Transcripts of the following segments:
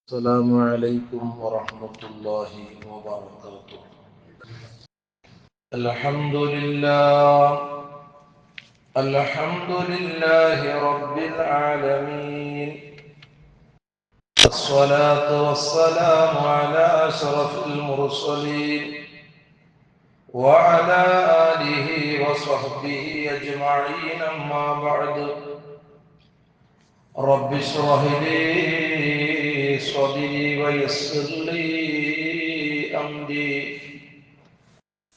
السلام عليكم ورحمة الله وبركاته. الحمد لله رب العالمين، الصلاة والسلام على أشرف المرسلين وعلى آله وصحبه أجمعين، أما بعد. رب اشرح لي صدري ويسر لي أمري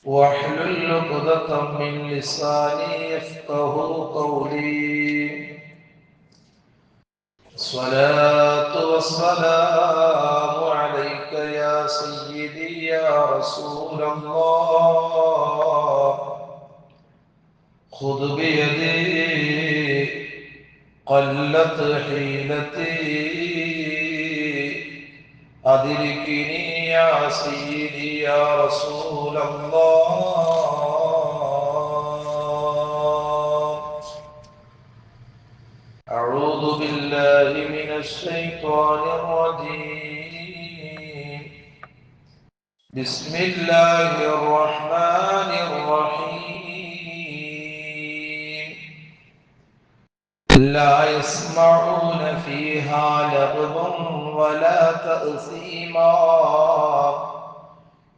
واحلل عقدة من لساني يفقه قولي. الصلاة والسلام عليك يا سيدي يا رسول الله، خذ بيدي قلت حيلتي أدركني يا سيدي يا رسول الله. أعوذ بالله من الشيطان الرجيم، بسم الله الرحمن الرحيم. لا يسمعون فيها لغوا ولا تأثيما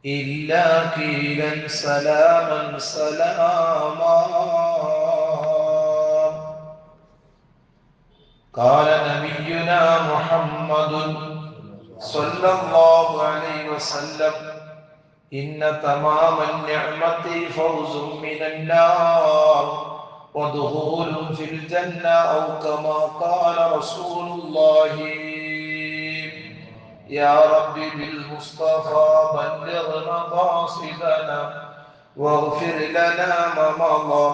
إلا قيلا سلاما سلاما. قال نبينا محمد صلى الله عليه وسلم: إن تمام النعمة فوز من النار ودخول في الجنة، أو كما قال رسول الله. يا رب بالمصطفى بلغ مقاصدنا واغفر لنا ما مضى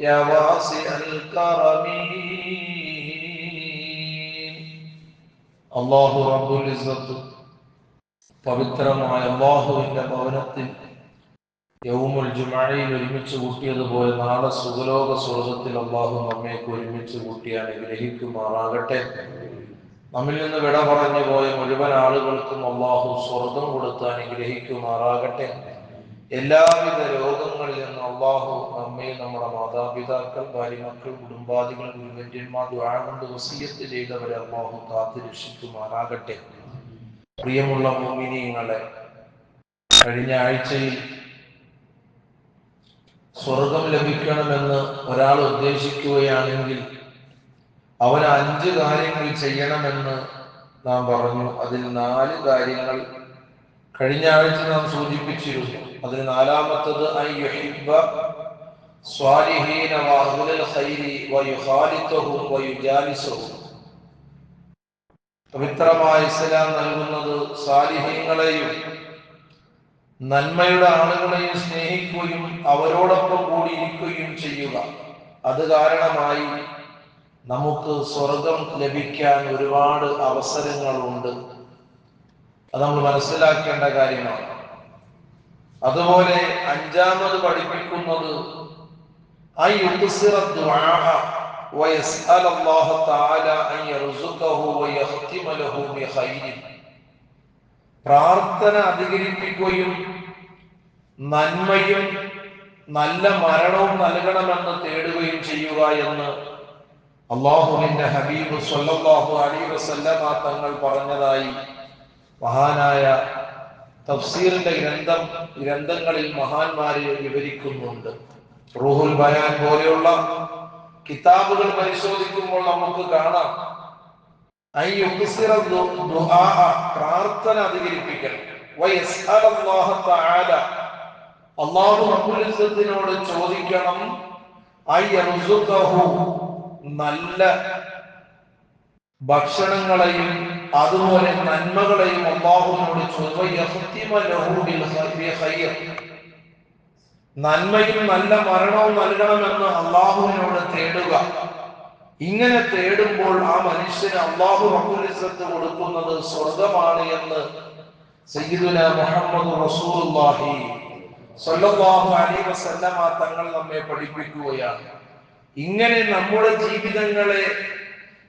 يا واسع الكرم. അല്ലാഹു റബ്ബുൽ ഇസ്സത്ത് പവിത്രമായ അല്ലാഹുവിന്റെ ഭവനത്തിൽ യൗമുൽ ജുമഅയിൽ ഒരുമിച്ച് കൂട്ടിയതുപോലെ നാളെ സുഖലോക സ്വർഗത്തിൽ അല്ലാഹു നമ്മേക്ക് ഒരുമിച്ച് കൂട്ടി അനുഗ്രഹിക്കുമാറാകട്ടെ. നമ്മിൽ നിന്ന് വിട പറഞ്ഞു പോയ മുഴുവൻ ആളുകൾക്കും അല്ലാഹു സ്വർഗം കൊടുത്ത് അനുഗ്രഹിക്കുമാറാകട്ടെ. എല്ലാവിധ രോഗങ്ങളിൽ നിന്ന് അല്ലാഹു നമ്മെ, നമ്മുടെ മാതാപിതാക്കൾ, ഭാര്യമക്കൾ, കുടുംബാദികൾ, ഗുരുവര്യന്മാർ, ദുആ കൊണ്ട് വസിയത്ത് ചെയ്തവരെ അല്ലാഹു കാത്ത് രക്ഷിക്കുമാറാകട്ടെ. പ്രിയമുള്ള മുഅ്മിനീങ്ങളെ, കഴിഞ്ഞ ആഴ്ചയിൽ സ്വർഗം ലഭിക്കണമെന്ന് ഒരാൾ ഉദ്ദേശിക്കുകയാണെങ്കിൽ അവന് 5 കാര്യങ്ങൾ ചെയ്യണമെന്ന് നാം പറഞ്ഞു. അതിൽ 4 കാര്യങ്ങൾ കഴിഞ്ഞ ആഴ്ച നാം സൂചിപ്പിച്ചിരുന്നു. അതിൽ 4-മത്തത് അയ്യുഹിബ്ബ സ്വാലിഹീന വഅഹ്ലൽ ഖൈരി വയുഖാലിതുഹും വയുജാലിസുഹും. പവിത്രമായ ഇസ്ലാം നൽകുന്നത് സാലിഹീങ്ങളെയും നന്മയുടെ ആളുകളെയും സ്നേഹിക്കുകയും അവരോടൊപ്പം കൂടിയിരിക്കുകയും ചെയ്യുക. അത് കാരണമായി നമുക്ക് സ്വർഗം ലഭിക്കാൻ ഒരുപാട് അവസരങ്ങളുണ്ട്. അത് നമ്മൾ മനസ്സിലാക്കേണ്ട കാര്യമാണ്. അതുപോലെ 5-മത് പഠിപ്പിക്കുന്നത് പ്രാർത്ഥന അധികരിപ്പിക്കുകയും നന്മയും നല്ല മരണവും നൽകണമെന്ന് തേടുകയും ചെയ്യുക എന്ന് അല്ലാഹുവിന്റെ ഹബീബ് സ്വല്ലല്ലാഹു അലൈഹി വസല്ലമ തങ്ങൾ പറഞ്ഞതായി മഹാനായ തഫ്സീറിന്റെ ഗ്രന്ഥങ്ങളിൽ മഹാന്മാരെ വിവരിക്കുന്നുണ്ട്. റൂഹുൽ ബയാൻ പോലെയുള്ള കിതാബുകൾ പരിശോധിക്കുമ്പോൾ നമുക്ക് കാണാം, പ്രാർത്ഥന അധികരിപ്പിക്കണം. അല്ലാഹു റബ്ബുൽ ഇസ്സത്തിനോട് ചോദിക്കണം, നല്ല ഭക്ഷണങ്ങളെയും അതുപോലെ നന്മകളെയും അല്ലാഹുവിനോട് നന്മയും നല്ല മരണവും നൽകണമെന്ന് അല്ലാഹുവിനോട് തേടുക. ഇങ്ങനെ തേടുമ്പോൾ ആ മനുഷ്യന് അല്ലാഹു റബ്ബുൽ ഇസ്സത്ത് കൊടുക്കുന്നത് സ്വർഗമാണ് എന്ന് സയ്യിദുനാ മുഹമ്മദ് റസൂലുള്ളാഹി സ്വല്ലല്ലാഹു അലൈഹി വസല്ലമ തങ്ങൾ നമ്മെ പഠിപ്പിക്കുകയാണ്. ഇങ്ങനെ നമ്മുടെ ജീവിതങ്ങളെ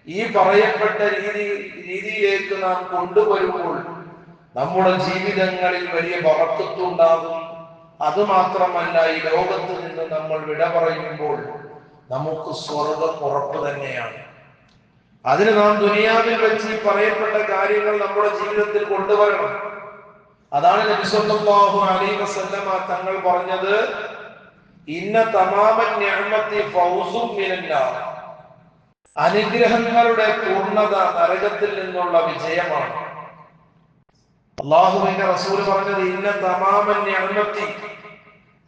ഈ പറയപ്പെട്ട രീതിയിലേക്ക് നാം കൊണ്ടുവരുമ്പോൾ നമ്മുടെ ജീവിതങ്ങളിൽ വലിയ ബറക്കത്തുണ്ടാകും. അതുമാത്രമല്ല, ഈ ലോകത്ത് നിന്ന് നമ്മൾ വിട പറയുമ്പോൾ നമുക്ക് സ്വർഗം ഉറപ്പ് തന്നെയാണ്. അതിന് നാം ദുനിയാവിൽ വെച്ച് ഈ പറയപ്പെട്ട കാര്യങ്ങൾ നമ്മുടെ ജീവിതത്തിൽ കൊണ്ടുവരണം. അതാണ് നബി സല്ലല്ലാഹു അലൈഹി വസല്ലമ തങ്ങൾ പറഞ്ഞത്, ഇന്ന തമാമൻ നിഅമത്തി ഫൗസും മിനന്നാർ. അനുഗ്രഹങ്ങളുടെ പൂർണ്ണത നരകത്തിൽ നിന്നുള്ള വിജയമാണ്. അല്ലാഹുവിന്റെ റസൂൽ പറഞ്ഞത്, ഇന്ന തമാമൻ നിഅമത്തി,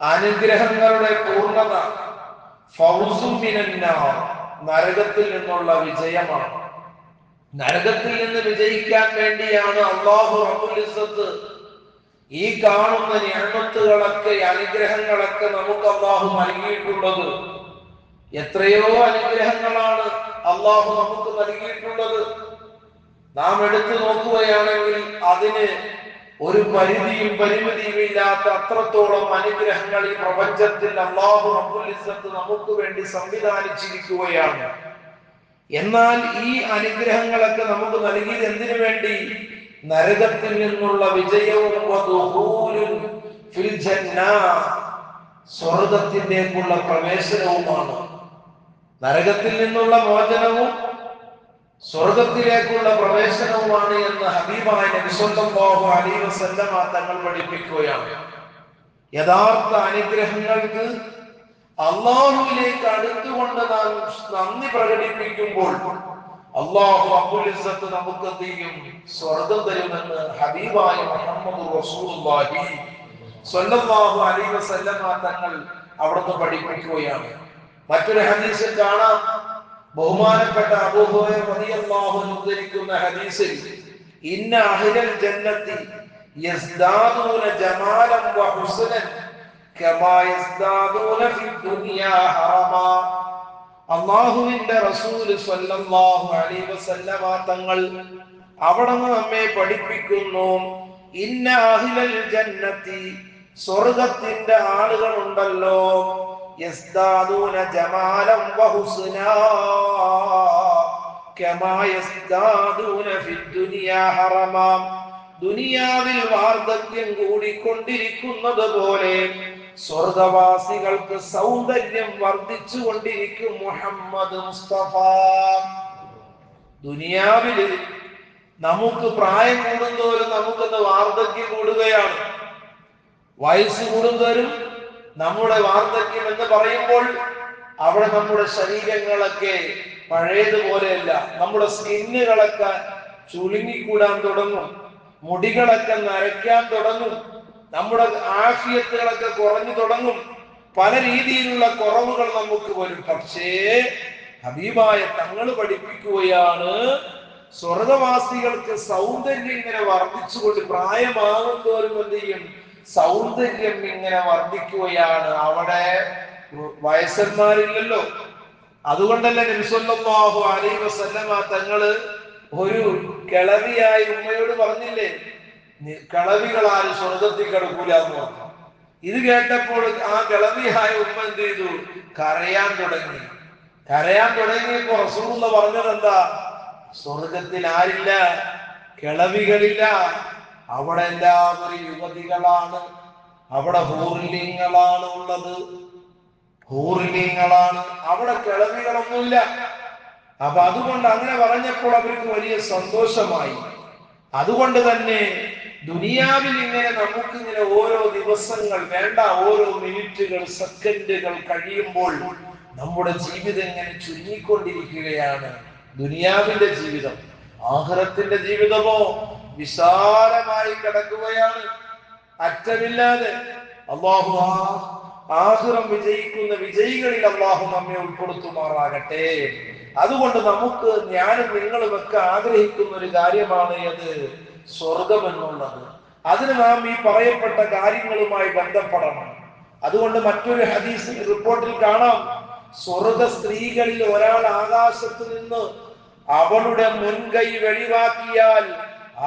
അനുഗ്രഹങ്ങളുടെ പൂർണ്ണത, ഫൗസും മിനന്നാർ, നരകത്തിൽ നിന്നുള്ള വിജയമാണ്. നരകത്തിൽ നിന്ന് വിജയിക്കാൻ വേണ്ടിയാണ് അല്ലാഹു റബ്ബുൽ ഇസ്സത്ത് ഈ കാണുന്ന നിഅമത്തുകളൊക്കെ, അനുഗ്രഹങ്ങളൊക്കെ നമുക്ക് അല്ലാഹു നൽകിയിട്ടുള്ളത്. എത്രയോ അനുഗ്രഹങ്ങളാണ് അല്ലാഹു നമുക്ക് നൽകിയിട്ടുള്ളത്. നാം എടുത്തു നോക്കുകയാണെങ്കിൽ അതിന് ഒരു പരിധിയും പരിമിതിയും ഇല്ലാത്ത അത്രത്തോളം അനുഗ്രഹങ്ങൾ ഈ പ്രപഞ്ചത്തിൽ അല്ലാഹു റബ്ബുൽ ഇസ്സത്ത് നമുക്ക് വേണ്ടി സംവിധാനിച്ചിരിക്കുകയാണ്. എന്നാൽ ഈ അനുഗ്രഹങ്ങളൊക്കെ നമുക്ക് നൽകിയത് എന്തിനു വേണ്ടി? നരകത്തിൽ നിന്നുള്ള വിജയവും ഫിൽ ജന്ന, സ്വർഗത്തിലേക്കുള്ള പ്രവേശനവുമാണ്. നരകത്തിൽ നിന്നുള്ള മോചനവും സ്വർഗത്തിലേക്കുള്ള പ്രവേശനവുമാണ് എന്ന് ഹബീബായ നബി സല്ലല്ലാഹു അലൈഹി വസല്ലമ തങ്ങൾ പഠിപ്പിക്കുകയാണ്. യഥാർത്ഥ അനുഗ്രഹങ്ങൾക്ക് അല്ലാഹുവിലേക്ക് അടുത്തുകൊണ്ട് നാം നന്ദി പ്രകടിപ്പിക്കുമ്പോൾ അല്ലാഹു റബ്ബുൽ ഇസ്സത്ത് നമുക്ക് എന്ത് ചെയ്യും? സ്വർഗം തരുമെന്ന് ഹബീബായ മുഹമ്മദ് റസൂലുള്ളാഹി സ്വല്ലല്ലാഹു അലൈഹി വസല്ലമ തങ്ങൾ അവിടുന്ന് പഠിപ്പിക്കുകയാണ്. മറ്റൊരു ഹദീസിൽ കാണാം, ബഹുമാനപ്പെട്ട അബൂ ഹുറൈറ റളിയല്ലാഹു അൻഹു ഉദ്ധരിക്കുന്ന ഹദീസിൽ, ഇന്ന അഹ്ലൽ ജന്നത്തി യസ്ദാദൂന ജമാലൻ വ ഹുസ്നൻ കമാ യസ്ദാദൂന ഫിദ് ദുനിയാ ഹറമാ. അല്ലാഹുവിന്റെ റസൂൽ സ്വല്ലല്ലാഹു അലൈഹി വസല്ലമ തങ്ങൾ അവിടുന്ന് നമ്മെ പഠിപ്പിക്കുന്നു, ഇന്ന അഹ്ലൽ ജന്നത്തി, സ്വർഗ്ഗത്തിന്റെ ആളുകൾ ഉണ്ടല്ലോ, യസ്ദാദൂന ജമാലൻ വ ഹുസ്നാ കമാ യസ്ദാദൂന ഫിദ് ദുനിയാ ഹറമാ. ദുനിയാവിൽ വാർദ്ധക്യം കൂടിക്കൊണ്ടിരിക്കുന്നത് പോലെ സ്വർഗവാസികൾക്ക് സൗന്ദര്യം വർദ്ധിച്ചു കൊണ്ടിരിക്കും. മുഹമ്മദ് മുസ്തഫ. ദുനിയാവില് നമുക്ക് പ്രായം കൂടുന്തോറും നമുക്കൊന്ന് വാർദ്ധക്യം കൂടുകയാണ്. വയസ്സ് കൂടുന്തോറും നമ്മുടെ വാർദ്ധക്യം എന്ന് പറയുമ്പോൾ അവിടെ നമ്മുടെ ശരീരങ്ങളൊക്കെ പഴയതുപോലെയല്ല. നമ്മുടെ സ്കിന്നുകളൊക്കെ ചുളുങ്ങിക്കൂടാൻ തുടങ്ങും, മുടികളൊക്കെ നരയ്ക്കാൻ തുടങ്ങും, നമ്മുടെ ആഫിയത്തുകളൊക്കെ കുറഞ്ഞു തുടങ്ങും, പല രീതിയിലുള്ള കുറവുകൾ നമുക്ക് വരും. പക്ഷേ ഹബീബായ തങ്ങൾ പഠിപ്പിക്കുകയാണ്, സ്വർഗവാസികൾക്ക് സൗന്ദര്യം ഇങ്ങനെ വർദ്ധിച്ചുകൊണ്ട് പ്രായമാകും തോറും എന്ത് ചെയ്യും? സൗന്ദര്യം ഇങ്ങനെ വർദ്ധിക്കുകയാണ്. അവിടെ വയസ്സന്മാരില്ലല്ലോ. അതുകൊണ്ടല്ലേ നബി സല്ലല്ലാഹു അലൈഹി വസല്ലമ തങ്ങള് ഒരു കിളവിയായി ഉമ്മയോട് പറഞ്ഞില്ലേ, കിളവികളാൽ സ്വർഗത്തിൽ കിടക്കൂല എന്ന് പറഞ്ഞു. ഇത് കേട്ടപ്പോൾ ആ കിളവിയായ ഉമ്മ എന്ത് ചെയ്തു? കരയാൻ തുടങ്ങി. കരയാൻ തുടങ്ങിയപ്പോ റസൂലുള്ള പറഞ്ഞത് എന്താ? സ്വർഗത്തിൽ ആരില്ല? കിളവികളില്ല. അവിടെ എല്ലാവരും യുവതികളാണ്. അവിടെ ഹൂറിലിംഗങ്ങളാണ് ഉള്ളത്. ഹൂറിലിംഗങ്ങളാണ്, അവിടെ കിളവികളൊന്നുമില്ല. അപ്പൊ അതുകൊണ്ട് അങ്ങനെ പറഞ്ഞപ്പോൾ അവർക്ക് വലിയ സന്തോഷമായി. അതുകൊണ്ട് തന്നെ ദുനിയാവിൽ ഇങ്ങനെ നമുക്കിങ്ങനെ ഓരോ ദിവസങ്ങൾ വേണ്ട, ഓരോ മിനിറ്റുകൾ, സെക്കൻഡുകൾ കഴിയുമ്പോൾ നമ്മുടെ ജീവിതം ഇങ്ങനെ ചുരുങ്ങിക്കൊണ്ടിരിക്കുകയാണ്. ദുനിയാവിന്റെ ജീവിതം. ആഖിറത്തിന്റെ ജീവിതമോ വിശാലമായി കിടക്കുകയാണ്, അറ്റമില്ലാതെ. അല്ലാഹു ആഖിറം വിജയിക്കുന്ന വിജയികളിൽ അല്ലാഹു നമ്മെ ഉൾപ്പെടുത്തുമാറാകട്ടെ. അതുകൊണ്ട് നമുക്ക്, ഞാനും നിങ്ങളും ഒക്കെ ആഗ്രഹിക്കുന്ന ഒരു കാര്യമാണ് അത് സ്വർഗം എന്നുള്ളത്. അതിന് നാം ഈ പറയപ്പെട്ട കാര്യങ്ങളുമായി ബന്ധപ്പെടണം. അതുകൊണ്ട് മറ്റൊരു ഹദീസ് റിപ്പോർട്ടിൽ കാണാം, സ്വർഗ സ്ത്രീകളിൽ ഒരാൾ ആകാശത്ത് നിന്ന് അവളുടെ മുൻകൈ വെളിവാക്കിയാൽ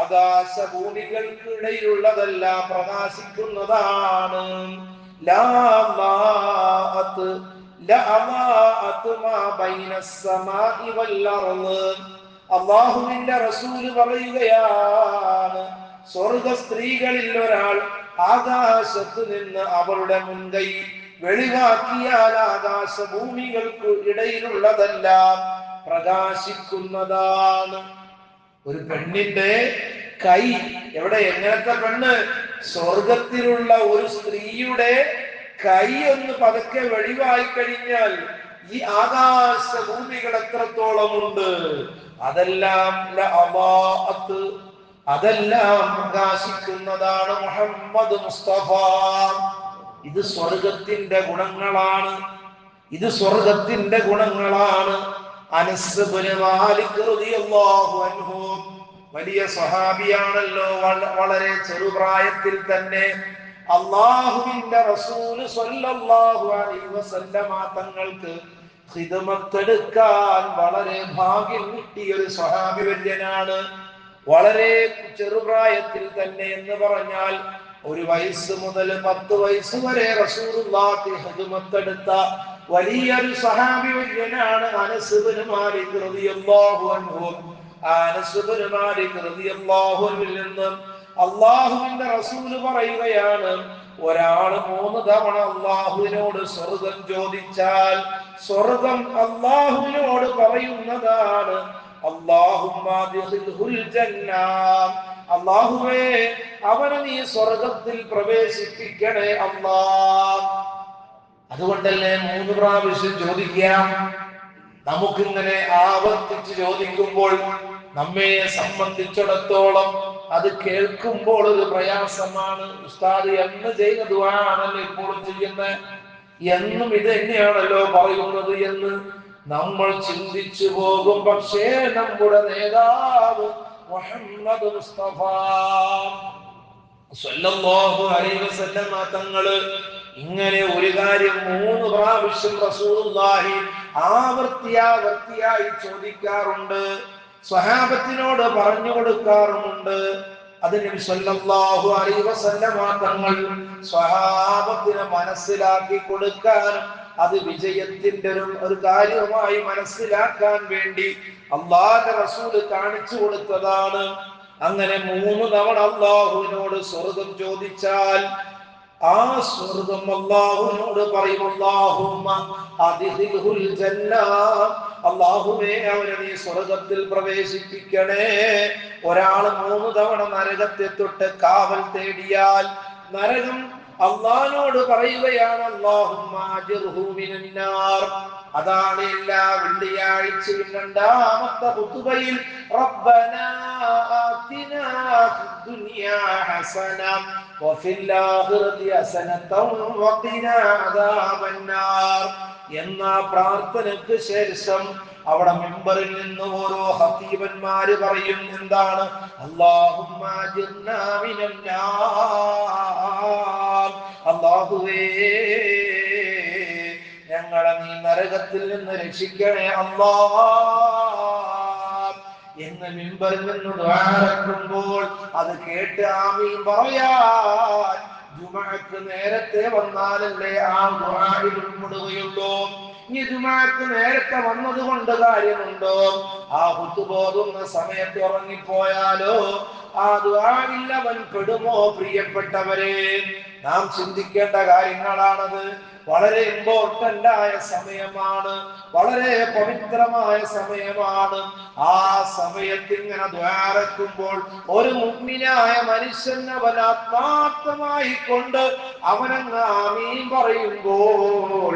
ആകാശഭൂമികൾക്കിടയിലുള്ളതെല്ലാം പ്രകാശിക്കുന്നതാണ്. ലഅളാഅതു മാ ബൈനസ്സമാഇ വൽ അർള്. അല്ലാഹുവിന്റെ റസൂൽ പറയുകയാണ്, സ്വർഗ സ്ത്രീകളിൽ ഒരാൾ ആകാശത്ത് നിന്ന് അവളുടെ മുൻകൈ വെളിവാക്കിയാൽ ആകാശഭൂമികൾക്ക് ഇടയിലുള്ളതെല്ലാം പ്രകാശിക്കുന്നതാണ്. ഒരു പെണ്ണിന്റെ കൈ എവിടെ, എങ്ങനത്തെ പെണ്ണ്? സ്വർഗത്തിലുള്ള ഒരു സ്ത്രീയുടെ കൈ ഒന്ന് പതുക്കെ വെളിവായി കഴിഞ്ഞാൽ ഈ ആകാശ ഭൂമികൾ എത്രത്തോളമുണ്ട്, അതെല്ലാം അതെല്ലാം പ്രകാശിക്കുന്നതാണ്. മുഹമ്മദ് മുസ്തഫ. ഇത് സ്വർഗത്തിന്റെ ഗുണങ്ങളാണ്. ഇത് സ്വർഗത്തിന്റെ ഗുണങ്ങളാണ്. അനസ് ഇബ്നു മാലിക് റളിയല്ലാഹു അൻഹു വലിയ സ്വഹാബിയാണല്ലോ. വളരെ ചെറുപ്രായത്തിൽ തന്നെ അല്ലാഹുവിന്റെ റസൂൽ സ്വല്ലല്ലാഹു അലൈഹി വസല്ലമ തങ്ങൾക്ക് ഖിദ്മത്തെടുക്കാൻ വളരെ ഭാഗ്യം കിട്ടിയ ഒരു സ്വഹാബി വര്യനാണ്. വളരെ ചെറുപ്രായത്തിൽ തന്നെ എന്ന് പറഞ്ഞാൽ 1 വയസ്സ് മുതൽ 10 വയസ്സ് വരെ റസൂലുള്ളാഹി ഖിദ്മത്തെടുത്ത വലിയൊരു സ്വഹാബി വര്യനാണ് അനസ് ഇബ്നു മാലിക് റളിയല്ലാഹു അൻഹു. അനസ് ഇബ്നു മാലിക് റളിയല്ലാഹു അൻഹുവിൽ നിന്ന് അല്ലാഹുവിന്റെ റസൂൽ പറയുകയാണ്, ഒരാൾ 3 തവണ അല്ലാഹുവിനോട് സ്വർഗ്ഗം ചോദിച്ചാൽ സ്വർഗ്ഗം അല്ലാഹുവിനോട് പറയുന്നതാണ്, അല്ലാഹുമ്മ അദ്ഖിൽഹുൽ ജന്ന, അല്ലാഹുവേ അവനെ നീ സ്വർഗ്ഗത്തിൽ പ്രവേശിപ്പിക്കണേ അല്ലാഹ്. അതുകൊണ്ടല്ലേ 3 പ്രാവശ്യം ചോദിക്കാം. നമുക്കിങ്ങനെ ആവർത്തിച്ച് ചോദിക്കുമ്പോൾ നമ്മെ സംബന്ധിച്ചിടത്തോളം അത് കേൾക്കുമ്പോൾ ഒരു പ്രയാസമാണ്. ഉസ്താദ് എന്ന് ചെയ്ത ദുആയാണല്ലോ ഇപ്പോൾ ചെയ്യുന്നത്, എന്നും ഇത് തന്നെയാണല്ലോ പറയുന്നത് എന്ന് നമ്മൾ ചിന്തിച്ചു പോകും. പക്ഷേ നമ്മുടെ നേതാവ് മുഹമ്മദ് മുസ്തഫ സ്വല്ലല്ലാഹു അലൈഹി വസല്ലമ തങ്ങള് ഇങ്ങനെ ഒരു കാര്യം 3 പ്രാവശ്യം റസൂലുള്ളാഹി ആവർത്തിയായി ചോദിക്കാറുണ്ട്, സ്വഹാബത്തിനോട് പറഞ്ഞു കൊടുക്കാറുമുണ്ട്. അത് നബി സല്ലല്ലാഹു അലൈഹി വസല്ലമ തങ്ങൾ സ്വഹാബത്തിനെ മനസ്സിലാക്കി കൊടുക്കാനും അത് വിജയത്തിന്റെ ഒരു കാര്യമായി മനസ്സിലാക്കാൻ വേണ്ടി അല്ലാഹുവിന്റെ റസൂൽ കാണിച്ചു കൊടുത്തതാണ്. അങ്ങനെ 3 തവണ അല്ലാഹുവിനോട് സ്വർഗ്ഗം ചോദിച്ചാൽ ആ സ്വർഗ്ഗം അല്ലാഹുവിനോട് പറയും, അല്ലാഹുമ്മ അദ്ഖിൽഹുൽ ജന്ന, അല്ലാഹുവേ അവനെ നീ സ്വർഗ്ഗത്തിൽ പ്രവേശിപ്പിക്കണേ. ഒരാൾ 3 തവണ നരകത്തെ തൊട്ട് കാവൽ തേടിയാൽ നരകം അല്ലാഹുവിനോട് പറയുകയാണ്, അല്ലാഹുമ്മ അജ്ർഹു മിനന്നാർ. അതാണ് എല്ലാ വെള്ളിയാഴ്ചയും 2ാമത്തെ ഖുതുബയിൽ റബ്ബനാ ആതിനാ ഫിദ്ദുനിയാ ഹസന വഫിൽ ആഖിറതി ഹസനതൻ വഖിനാ അദാബന്നാർ എന്ന പ്രാർത്ഥനയ്ക്ക് ശേഷം അവിടെ മിമ്പറിൽ നിന്ന് ഓരോ ഖതീബന്മാര് പറയും, എന്താണ്? അല്ലാഹുമ്മ അജ്ർനാ മിനന്നാർ, അല്ലാഹുവേ ഞങ്ങളെ നീ നരകത്തിൽ നിന്ന് രക്ഷിക്കണേ അല്ലാഹ് എന്ന് മിമ്പറിൽ നിന്ന് ദുആ നടക്കുമ്പോൾ അത് കേട്ട് ആമീൻ പറയാൻ ജുമുഅക്ക് നേരത്തെ വന്നാലല്ലേ ആ ദുആയിൽ ഉൾപ്പെടുകയുള്ളൂ. ഇനി ജുമുഅക്ക് നേരത്തെ വന്നത് കൊണ്ട് കാര്യമുണ്ടോ? ആ ഖുതുബ ഓതുന്ന സമയത്ത് ഉറങ്ങിപ്പോയാലോ ആ ദുആയിൽ അവൻ പെടുമോ? പ്രിയപ്പെട്ടവരെ, നാം ചിന്തിക്കേണ്ട കാര്യങ്ങളാണത്. വളരെ ഇമ്പോർട്ടന്റ് ആയ സമയമാണ്, വളരെ പവിത്രമായ സമയമാണ്. ആ സമയത്ത് ഇങ്ങനെ ദ്വാരക്കുമ്പോൾ ഒരു മുഅ്മിനായ മനുഷ്യൻ അവൻ ആത്മാർത്ഥമായി കൊണ്ട് അവനങ്ങ് ആമീൻ പറയുമ്പോൾ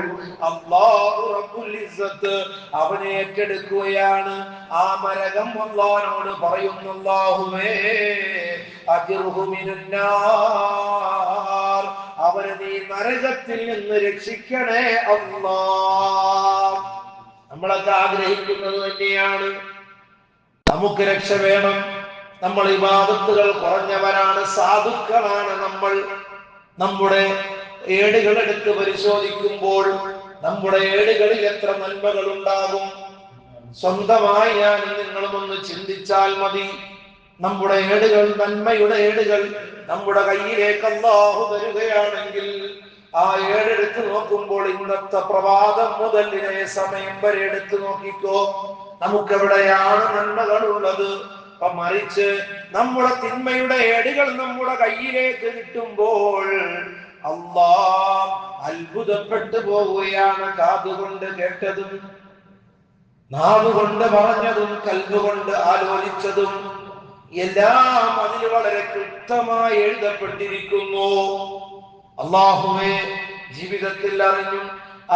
അല്ലാഹു റബ്ബുൽ ഇസ്സത്ത് അവനെ ഏറ്റെടുക്കുകയാണ്. ആ നരകം അല്ലാഹുവിനോട് പറയുന്നു, അല്ലാഹുവേ അജ്ർഹു മിനന്നാർ, അവനെ നീ നരകത്തിൽ നിന്ന് രക്ഷിക്കണേ അല്ലാഹ്. നമ്മളൊക്കെ ആഗ്രഹിക്കുന്നത് തന്നെയാണ്, നമുക്ക് രക്ഷ വേണം. നമ്മൾ ഇബാദത്തുകൾ കുറഞ്ഞവരാണ്, സാധുക്കളാണ് നമ്മൾ. നമ്മുടെ ഏടുകൾ എടുത്ത് പരിശോധിക്കുമ്പോൾ നമ്മുടെ ഏടുകളിൽ എത്ര നന്മകൾ ഉണ്ടാകും. സ്വന്തമായി ഞാൻ നിങ്ങളും ഒന്ന് ചിന്തിച്ചാൽ മതി. നമ്മുടെ ഏടുകൾ, നന്മയുടെ ഏടുകൾ നമ്മുടെ കയ്യിലേക്ക് അല്ലാഹു തരുകയാണെങ്കിൽ ആ 7 എടുത്തു നോക്കുമ്പോൾ ഇന്നത്തെ പ്രഭാതം മുതൽ ഇതേ സമയം വരെ എടുത്തു നോക്കിക്കോ, നമുക്കെവിടെയാണ് നന്മകളുള്ളത്? മറിച്ച് നമ്മുടെ തിന്മയുടെ ഏടുകൾ നമ്മുടെ കയ്യിലേക്ക് കിട്ടുമ്പോൾ അല്ലാഹ് അത്ഭുതപ്പെട്ടു പോവുകയാണ്. കാതുകൊണ്ട് കേട്ടതും നാവുകൊണ്ട് പറഞ്ഞതും കൽബുകൊണ്ട് ആലോചിച്ചതും എല്ലാം അതിൽ വളരെ കൃത്യമായി എഴുതപ്പെട്ടിരിക്കുന്നു. അല്ലാഹുവേ, ജീവിതത്തിൽ അറിഞ്ഞും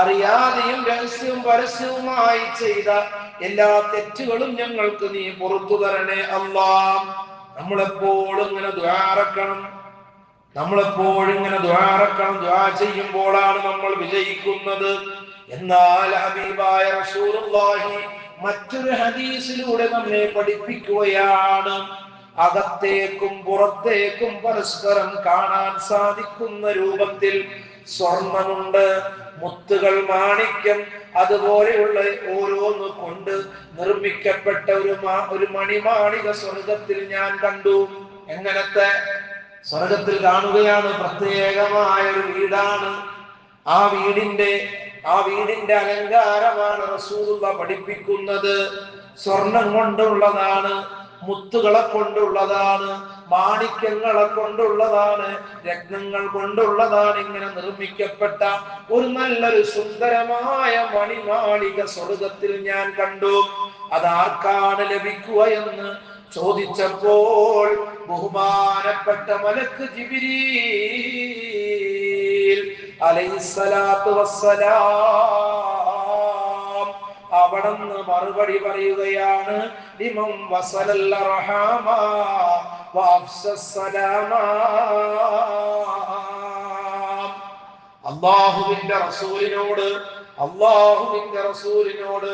അറിയാതെയും രഹസ്യവും പരസ്യവുമായി ചെയ്ത എല്ലാ തെറ്റുകളും ഞങ്ങൾക്ക് നീ പുറത്തു തരണേ അല്ലാഹ്. നമ്മളെപ്പോഴും ഇങ്ങനെ ദുആറക്കണം, ദുആ ചെയ്യുമ്പോഴാണ് നമ്മൾ വിജയിക്കുന്നത്. എന്നാൽ ഹബീബായ റസൂലുള്ളാഹി മറ്റൊരു ഹദീസിലൂടെ നമ്മെ പഠിപ്പിക്കുകയാണ്, അകത്തേക്കും പുറത്തേക്കും പരസ്പരം കാണാൻ സാധിക്കുന്ന രൂപത്തിൽ സ്വർണമുണ്ട്, മുത്തുകൾ, അതുപോലെയുള്ള ഓരോന്ന് കൊണ്ട് നിർമ്മിക്കപ്പെട്ട ഒരു മണിമാളിക സ്വർഗത്തിൽ ഞാൻ കണ്ടു. എങ്ങനത്തെ? സ്വർഗത്തിൽ കാണുകയാണ്. പ്രത്യേകമായ ഒരു വീടാണ്. ആ വീടിന്റെ അലങ്കാരമാണ് റസൂലുള്ളാഹി പഠിപ്പിക്കുന്നത്. സ്വർണം കൊണ്ടുള്ളതാണ്, മുത്തുകളെ കൊണ്ടുള്ളതാണ്, മാണിക്യങ്ങളെ കൊണ്ടുള്ളതാണ്, രത്നങ്ങൾ കൊണ്ടുള്ളതാണ്. ഇങ്ങനെ നിർമ്മിക്കപ്പെട്ട ഒരു നല്ലൊരു സുന്ദരമായ മണിമാളിക സ്വർഗത്തിൽ ഞാൻ കണ്ടു. അതാർക്കാണ് ലഭിക്കുക എന്ന് ചോദിച്ചപ്പോൾ ബഹുമാനപ്പെട്ട മലക്ക് ജിബ്രീൽ അലൈഹിസ്സലാത്തു വസ്സലാം അവിടുന്ന് മറുപടി പറയുകയാണ്, ലിമൻ വസലൽ അർഹാമ വഅഫ്സസ് സലാമ. അല്ലാഹുവിന്റെ റസൂലിനോട്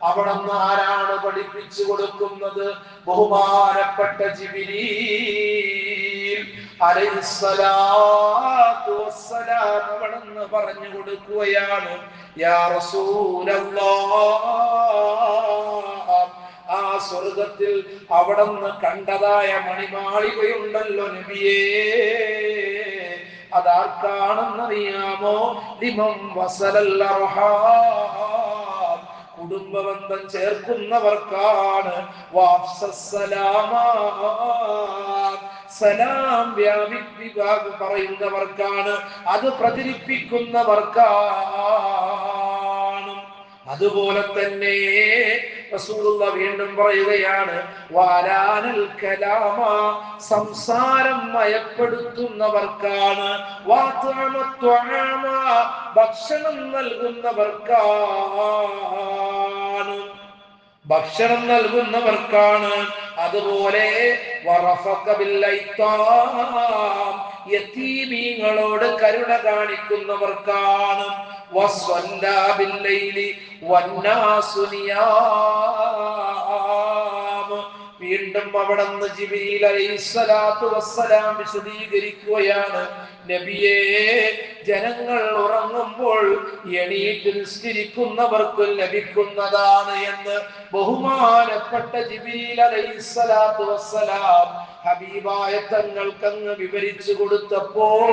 അവിടുന്ന് ആരാണ് പഠിപ്പിച്ചു കൊടുക്കുന്നത്? ബഹുമാനപ്പെട്ട ജിബ്രീൽ അലൈഹിസ്സലാത്തു വസ്സലാം അവിടുന്ന് പറഞ്ഞു കൊടുക്കുകയാണ്, യാ റസൂലല്ലാഹ്, ആ സ്വർഗത്തിൽ അവിടുന്ന് കണ്ടതായ മണിമാളികയുണ്ടല്ലോ നബിയേ, അതാർക്കാണെന്നറിയാമോ? ലിമൻ വസലൽ അർഹാം, കുടുംബബന്ധം ചേർക്കുന്നവർക്കാണ്. സലാം പറയുന്നവർക്കാണ്, അത് പ്രചരിപ്പിക്കുന്നവർക്കാണ്. അതുപോലെ തന്നെ റസൂലുള്ളാഹി വീണ്ടും പറയുകയാണ്, വലാനൽ കലാമ, സംസാരം മയപ്പെടുത്തുന്നവർക്കാണ്. വഅത്അമത്വആമ, ഭക്ഷണം നൽകുന്നവർക്കാണ്. അതുപോലെ വറഫക ബിൽ ഐതാം, യതീമീങ്ങളോട് കരുണ കാണിക്കുന്നവർക്കാണ്. വസ്വല്ലാ ബിൽ ലൈലി വന്നാസു നിയാം. വീണ്ടും അവിടുന്ന് ജിബ്രീൽ അലൈഹിസ്സലാത്തു വസ്സലാം വിശദീകരിക്കുകയാണ്, നബിയേ, ജനങ്ങൾ ഉറങ്ങുമ്പോൾ എണീറ്റ് നിസ്കരിക്കുന്നവർക്ക് ലഭിക്കുന്നതാണ് എന്ന് ബഹുമാനപ്പെട്ട ജിബ്രീൽ അലൈഹിസ്സലാത്തു വസ്സലാം ഹബീബായ തങ്ങൾക്കങ്ങ് വിവരിച്ചു കൊടുത്തപ്പോൾ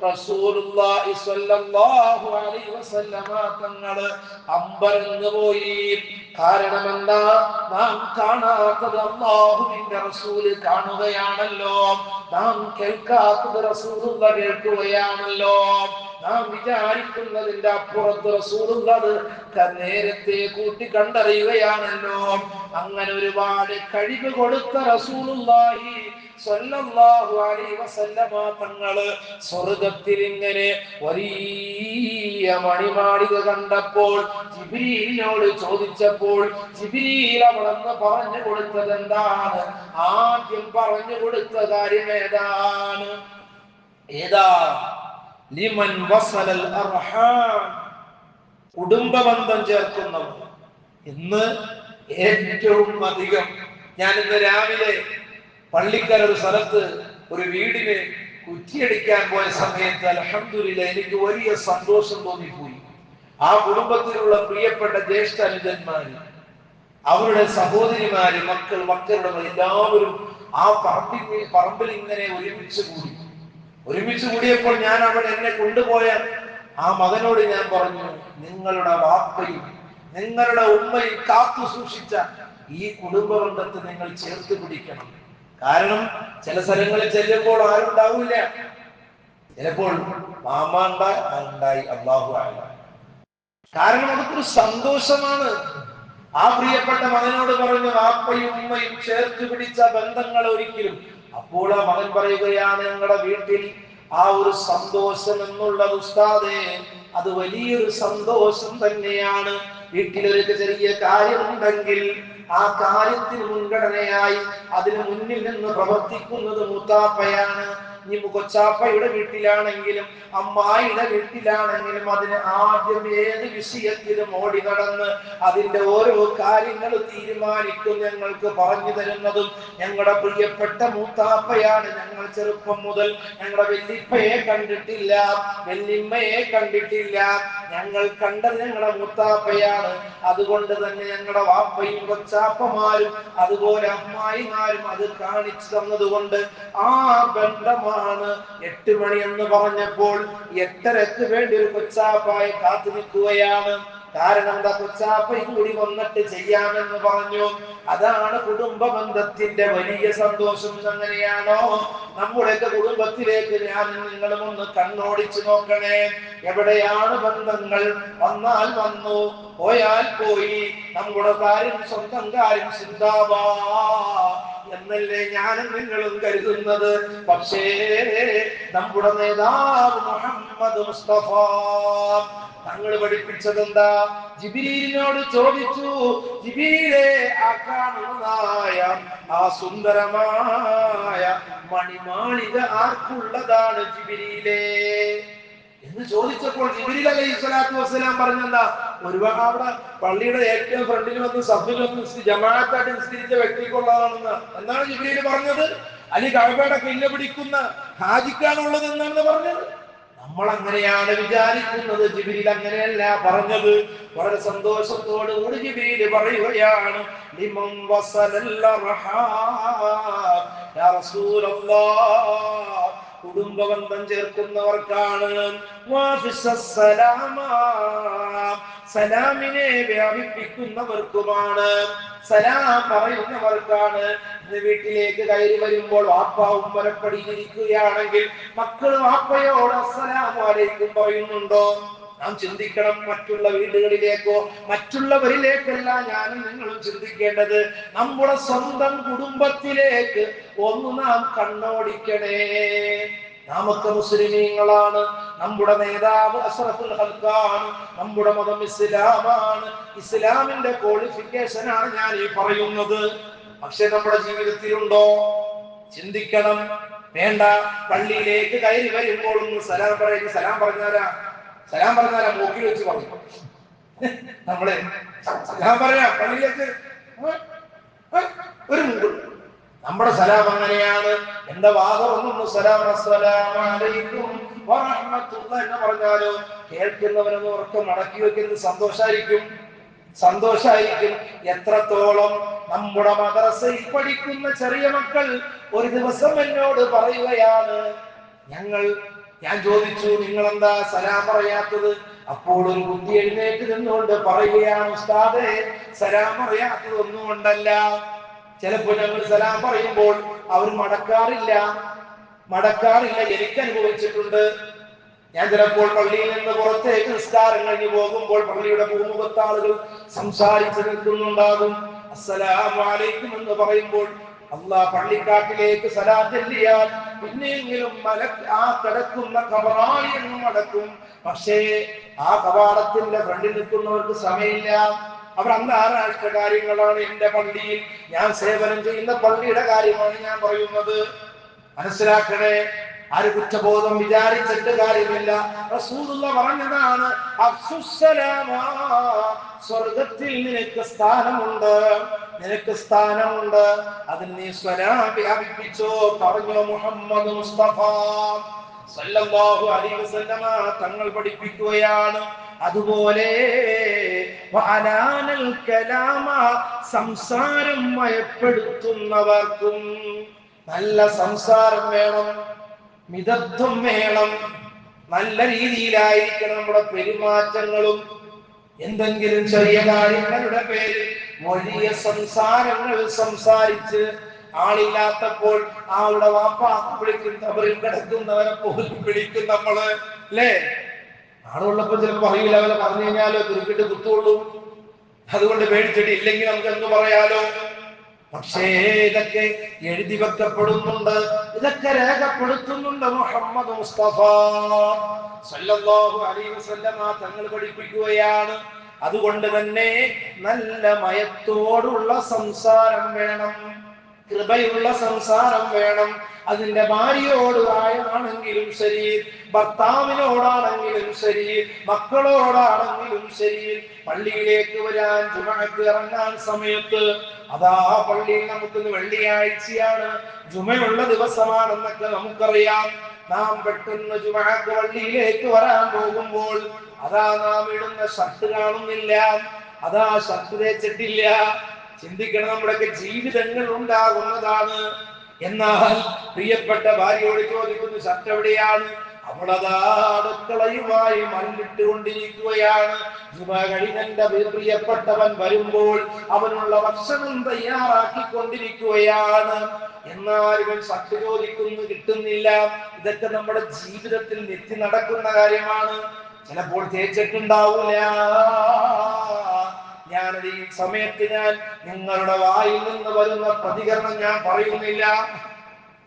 റസൂലുള്ളാഹി സ്വല്ലല്ലാഹു അലൈഹി വസല്ലമ തങ്ങൾ അമ്പരന്ന് പോയി. കാരണം എന്താ? നാം കാണാത്തത് അല്ലാഹുവിന്റെ റസൂല് കാണുകയാണല്ലോ, നാം കേൾക്കാത്തത് റസൂലുള്ളാഹി കേൾക്കുകയാണല്ലോ, നാം വിചാരിക്കുന്നതിന്റെ അപ്പുറത്ത് റസൂലുള്ളാഹി നേരത്തെ കൂട്ടി കണ്ടറിയുകയാണല്ലോ. അങ്ങനെ ഒരുപാട് കഴിവ് കൊടുത്ത റസൂലുള്ളാഹി സ്വല്ലല്ലാഹു അലൈഹി വസല്ലമ തങ്ങള് സ്വർഗ്ഗത്തിൽ ഇങ്ങനെ വലിയ മണിമാളിക കണ്ടപ്പോൾ ജിബ്രീലിനോട് ചോദിച്ചപ്പോൾ ജിബ്രീൽ അവിടുന്ന് പറഞ്ഞു കൊടുത്തത് എന്താണ്? ആദ്യം പറഞ്ഞു കൊടുത്ത കാര്യം ഏതാ? ലിമൻ വസലൽ അർഹാം, കുടുംബബന്ധം ചേർക്കുന്നവർ. ഇന്ന് ഏറ്റവും അധികം, ഞാൻ ഇന്ന് രാവിലെ പള്ളിക്കര ഒരു സ്ഥലത്ത് ഒരു വീടിന് കുറ്റിയടിക്കാൻ പോയ സമയത്ത് അൽഹംദുലില്ലാഹ് എനിക്ക് വലിയ സന്തോഷം തോന്നിപ്പോയി. ആ കുടുംബത്തിലുള്ള പ്രിയപ്പെട്ട ജ്യേഷ്ഠ അനുജന്മാര്, അവരുടെ സഹോദരിമാര്, മക്കളുടെ എല്ലാവരും ആ പറമ്പിൽ ഇങ്ങനെ ഒരുമിച്ച് കൂടി. ഒരുമിച്ച് കൂടിയപ്പോൾ ഞാൻ അവൻ എന്നെ കൊണ്ടുപോയ ആ മകനോട് ഞാൻ പറഞ്ഞു, നിങ്ങളുടെ വാപ്പയും നിങ്ങളുടെ ഉമ്മയും കാത്തു സൂക്ഷിച്ച ഈ കുടുംബ ബന്ധത്തെ നിങ്ങൾ ചേർത്ത് പിടിക്കണം. കാരണം ചില സ്ഥലങ്ങളിൽ ചെല്ലുമ്പോൾ ആരുണ്ടാവില്ല, ചിലപ്പോൾ മാമ ഉണ്ടായി അള്ളാഹു ആയ. കാരണം അതൊരു സന്തോഷമാണ്. ആ പ്രിയപ്പെട്ട മകനോട് പറഞ്ഞു, വാപ്പയും ഉമ്മയും ചേർത്ത് പിടിച്ച ബന്ധങ്ങൾ ഒരിക്കലും. അപ്പോൾ ആ മകൻ പറയുകയാണ്, ഞങ്ങളുടെ വീട്ടിൽ ആ ഒരു സന്തോഷം എന്നുള്ളത് ഉസ്താദേ, അത് വലിയൊരു സന്തോഷം തന്നെയാണ്. വീട്ടിലൊരു ചെറിയ കാര്യമുണ്ടെങ്കിൽ ആ കാര്യത്തിന് മുൻഗണനയായി അതിന് മുന്നിൽ നിന്ന് പ്രവർത്തിക്കുന്നത് മൂത്താപ്പയാണ്. ഇനി കൊച്ചാപ്പയുടെ വീട്ടിലാണെങ്കിലും അമ്മായിയുടെ വീട്ടിലാണെങ്കിലും അതിന് ആദ്യം ഏത് വിഷയത്തിലും ഓടി നടന്ന് അതിന്റെ ഓരോ കാര്യങ്ങൾ തീരുമാനിക്കും, ഞങ്ങൾക്ക് പറഞ്ഞു തരുന്നതും ഞങ്ങളുടെ പ്രിയപ്പെട്ട മൂത്താപ്പയാണ്. ഞങ്ങൾ ചെറുപ്പം മുതൽ ഞങ്ങളുടെ വല്യപ്പയെ കണ്ടിട്ടില്ല, വല്യമ്മയെ കണ്ടിട്ടില്ല, ഞങ്ങൾ കണ്ടത് ഞങ്ങളുടെ മൂത്താപ്പയാണ്. അതുകൊണ്ട് തന്നെ ഞങ്ങളുടെ വാപ്പയും കൊച്ചാപ്പമാരും അതുപോലെ അമ്മായിമാരും അത് കാണിച്ചു തന്നതുകൊണ്ട് ആ ബന്ധമാണ്. 8 മണി എന്ന് പറഞ്ഞപ്പോൾ 8:30 വേണ്ടി ഒരു കൊച്ചാപ്പായെ കാത്തു നിൽക്കുകയാണ്. കാരണം എന്താ, കൊച്ചാപ്പയും കൂടി വന്നിട്ട് ചെയ്യാമെന്ന് പറഞ്ഞു. അതാണ് കുടുംബ ബന്ധത്തിന്റെ വലിയ സന്തോഷം. അങ്ങനെയാണോ നമ്മുടെയൊക്കെ കുടുംബത്തിലേക്ക് ഞാൻ നിങ്ങളും ഒന്ന് കണ്ണോടിച്ചു നോക്കണേ. എവിടെയാണ് ബന്ധങ്ങൾ? വന്നാൽ വന്നു, പോയാൽ പോയി, നമ്മുടെ കാര്യം സ്വന്തം കാര്യം ചിന്താവാ എന്നല്ലേ ഞാനും നിങ്ങളും കരുതുന്നത്. പക്ഷേ നമ്മുടെ നേതാവ് മുഹമ്മദ് മുസ്തഫ തങ്ങൾ പഠിപ്പിച്ചത് എന്താ? ജിബ്രീലിനോട് ചോദിച്ചു, ജിബ്രീലേ, ആ കാണുന്നതായ ആ സുന്ദരമായ മണിമാളിക ആർക്കുള്ളതാണ് ജിബ്രീലേ എന്ന് ചോദിച്ചപ്പോൾ ജിബ്രീൽ അലൈഹിസ്സലാത്തു വസ്സലാം പറഞ്ഞെന്താ, ഒരുപാട് അവിടെ പള്ളിയുടെ ഏറ്റവും ഫ്രണ്ടിൽ വന്ന് സഫിൽ വന്ന് ജമാഅത്തായിട്ട് നിസ്കരിച്ച വ്യക്തിക്കുള്ളതാണെന്ന് എന്നാണ് ജിബ്രീൽ പറഞ്ഞത്. അലി കഅബയുടെ കില്ല പിടിക്കുന്ന ഹാജിക്കാണുള്ളത് എന്നാണ് പറഞ്ഞത്. നമ്മൾ അങ്ങനെയാണ് വിചാരിക്കുന്നത്, ജിബ്രീൽ അങ്ങനെയല്ല പറഞ്ഞത്. വളരെ സന്തോഷത്തോട് കൂടി ജിബ്രീൽ പറയുകയാണ്, ലിമൻ വസലൽ റഹാം യാ റസൂലല്ലാഹ്, കുടുംബബന്ധം ചേർക്കുന്നവർക്കാണ്. സലാമിനെ വ്യാപിപ്പിക്കുന്നവർക്കുമാണ്, സലാം പറയുന്നവർക്കാണ്. വീട്ടിലേക്ക് കയറി വരുമ്പോൾ വാപ്പ ഉമ്മരപ്പടിയിരിക്കുകയാണെങ്കിൽ മക്കൾ വാപ്പയോട് അസ്സലാമു അലൈക്കും പറയുന്നുണ്ടോ? നാം ചിന്തിക്കണം. മറ്റുള്ള വീടുകളിലേക്കോ മറ്റുള്ളവരിലേക്കല്ല ഞാനും നിങ്ങളും ചിന്തിക്കേണ്ടത്. നമ്മുടെ സ്വന്തം കുടുംബത്തിലേക്ക് ഒന്ന് നാം കണ്ണോടിക്കണേ. നാമൊക്കെ മുസ്ലിമീങ്ങളാണ്. നമ്മുടെ നേതാവ് അഷ്റഫുൽ ഖൽഖാണ്. നമ്മുടെ മതം ഇസ്ലാമാണ്. ഇസ്ലാമിന്റെ ക്വാളിഫിക്കേഷൻ ആണ് ഞാൻ ഈ പറയുന്നത്. പക്ഷെ നമ്മുടെ ജീവിതത്തിലുണ്ടോ? ചിന്തിക്കണം. വേണ്ട, പള്ളിയിലേക്ക് കയറി വരുമ്പോൾ ഒന്ന് സലാം പറയും. സലാം പറഞ്ഞാലാ മൂക്കിൽ വെച്ച് പറഞ്ഞു. നമ്മളെ സലാം പറയാ പള്ളിയിലേക്ക് ഒരു മുകൾ. നമ്മുടെ സലാം അങ്ങനെയാണ്. എന്റെ വാദമൊന്നും സലാം അസ്സലാമു അലൈക്കും വറഹ്മത്തുള്ളാഹി എന്ന് പറഞ്ഞാലോ കേൾക്കുന്നവനൊന്ന് ഉറക്കം മടക്കി വെക്കുന്നത് സന്തോഷായിരിക്കും. എത്രത്തോളം നമ്മുടെ മദ്രസയിൽ പഠിക്കുന്ന ചെറിയ മക്കൾ ഒരു ദിവസം എന്നോട് പറയുകയാണ്, ഞാൻ ചോദിച്ചു, നിങ്ങൾ എന്താ സലാം പറയാത്തത്? അപ്പോൾ ഒരു കുട്ടി എഴുന്നേറ്റ് നിന്നുകൊണ്ട് പറയുകയാണ്, ഉസ്താദേ, സലാം പറയാത്തത് ഒന്നും കൊണ്ടല്ല. ചിലപ്പോൾ ഞങ്ങൾ സലാം പറയുമ്പോൾ അവർ മടക്കാറില്ല. എനിക്ക് അനുഭവിച്ചിട്ടുണ്ട്. ഞാൻ ചിലപ്പോൾ പള്ളിയിൽ നിന്ന് പുറത്തേക്ക് നിസ്കാരം കഴിഞ്ഞ് പോകുമ്പോൾ പള്ളിയുടെ പൂമുഖത്ത് ആളുകൾ സംസാരിച്ചു നിൽക്കുന്നുണ്ടാകും. അസ്സലാമു അലൈക്കും എന്ന് പറയുമ്പോൾ അല്ലാഹ് പള്ളിക്കാട്ടിലേക്ക് സലാം ചൊല്ലിയാൽ പിന്നെയെങ്കിലും ആ കിടക്കുന്ന ഖബറാളി എന്നും അടക്കും. പക്ഷേ ആ കവാടത്തിന്റെ ഫ്രണ്ടിൽ നിൽക്കുന്നവർക്ക് സമയമില്ല. അവർ അന്താരാഷ്ട്ര കാര്യങ്ങളാണ്. എന്റെ പള്ളിയിൽ ഞാൻ സേവനം ചെയ്യുന്ന പള്ളിയുടെ കാര്യമാണ് ഞാൻ പറയുന്നത്. മനസ്സിലാക്കണേ. ആര് കുറ്റബോധം വിചാരിച്ചിട്ട് കാര്യമില്ല. റസൂലുള്ളാഹി പറഞ്ഞതാണ്, സ്വർഗത്തിൽ നിനക്ക് സ്ഥാനമുണ്ട്, അതിൽ നീ സ്വലാം വ്യാപിപ്പിച്ചോ പറഞ്ഞു മുഹമ്മദ് മുസ്തഫ സല്ലല്ലാഹു അലൈഹി വസല്ലമ തങ്ങൾ പഠിപ്പിക്കുകയാണ്. അതുപോലെ വഅലാനൽ കലാമ, സംസാരം മയപ്പെടുത്തുന്നവർക്കും നല്ല സംസാരം വേണം. മിതത്വം വേണം. നല്ല രീതിയിലായിരിക്കണം നമ്മുടെ പെരുമാറ്റങ്ങളും. എന്തെങ്കിലും ചെറിയ കാര്യങ്ങളുടെ പേരിൽ വലിയ സംസാരങ്ങൾ സംസാരിച്ച് ആളില്ലാത്തപ്പോൾ ആളുടെ വാപ്പ വിളിക്കും, അവരിൽ കിടക്കുന്നവരെ പോലും വിളിക്കും നമ്മള്, അല്ലേ? ആളുള്ളപ്പോൾ ചിലപ്പോൾ അറിയില്ല, അവരെ പറഞ്ഞു കഴിഞ്ഞാലോ തിരുക്കിട്ട് കുത്തുള്ളൂ. അതുകൊണ്ട് പേടിച്ചിട്ട് ഇല്ലെങ്കിൽ നമുക്ക് എന്ത് പറയാലോ. പക്ഷേ ഇതൊക്കെ എഴുതി വെക്കപ്പെടുന്നുണ്ട്, ഇതൊക്കെ രേഖപ്പെടുത്തുന്നുണ്ട് മുഹമ്മദ് മുസ്തഫ സല്ലല്ലാഹു അലൈഹി വസല്ലമ തങ്ങൾ പഠിപ്പിക്കുകയാണ്. അതുകൊണ്ട് തന്നെ നല്ല മയത്തോടുള്ള സംസാരം വേണം, കൃപയുള്ള സംസാരം വേണം. അതിന്റെ ഭാര്യയോടാണെങ്കിലും ശരി, ഭർത്താവിനോടാണെങ്കിലും ശരി, മക്കളോടാണെങ്കിലും ശരി, പള്ളിയിലേക്ക് വരാൻ ജുമഅക്ക് ഇറങ്ങാൻ സമയത്ത് അതാ പള്ളിയിൽ നമുക്കിന്ന് വെള്ളിയാഴ്ചയാണ്, ജുമയുള്ള ദിവസമാണെന്നൊക്കെ നമുക്കറിയാം. നാം പെട്ടെന്ന് ജുമഅക്ക് പള്ളിയിലേക്ക് വരാൻ പോകുമ്പോൾ അതാ നാം ഇടുന്ന ഷർട്ട് കാണുന്നില്ല, അതാ ഷർട്ട് തേച്ചിട്ടില്ല. ചിന്തിക്കണം, നമ്മുടെയൊക്കെ ജീവിതങ്ങൾ ഉണ്ടാകുന്നതാണ്. എന്നാൽ പ്രിയപ്പെട്ട ഭാര്യയോട് ചോദിക്കുന്നു, ഷർട്ട് എവിടെയാണ്? അവളതാ അടുക്കളയുമായി മല്ലിട്ടുകൊണ്ടിരിക്കുകയാണ്. കഴിഞ്ഞെന്റെ പ്രിയപ്പെട്ടവൻ വരുമ്പോൾ അവനുള്ള ഭക്ഷണം തയ്യാറാക്കിക്കൊണ്ടിരിക്കുകയാണ്. എന്നാൽ ഇവൻ ഷർട്ട് ചോദിക്കുന്നു, കിട്ടുന്നില്ല. ഇതൊക്കെ നമ്മുടെ ജീവിതത്തിൽ നിത്യം നടക്കുന്ന കാര്യമാണ്. ചിലപ്പോൾ തേച്ചിട്ടുണ്ടാവില്ല. ഞാനത് ഈ സമയത്ത് ഞാൻ നിങ്ങളുടെ വായിൽ നിന്ന് വരുന്ന പ്രതികരണം ഞാൻ പറയുന്നില്ല,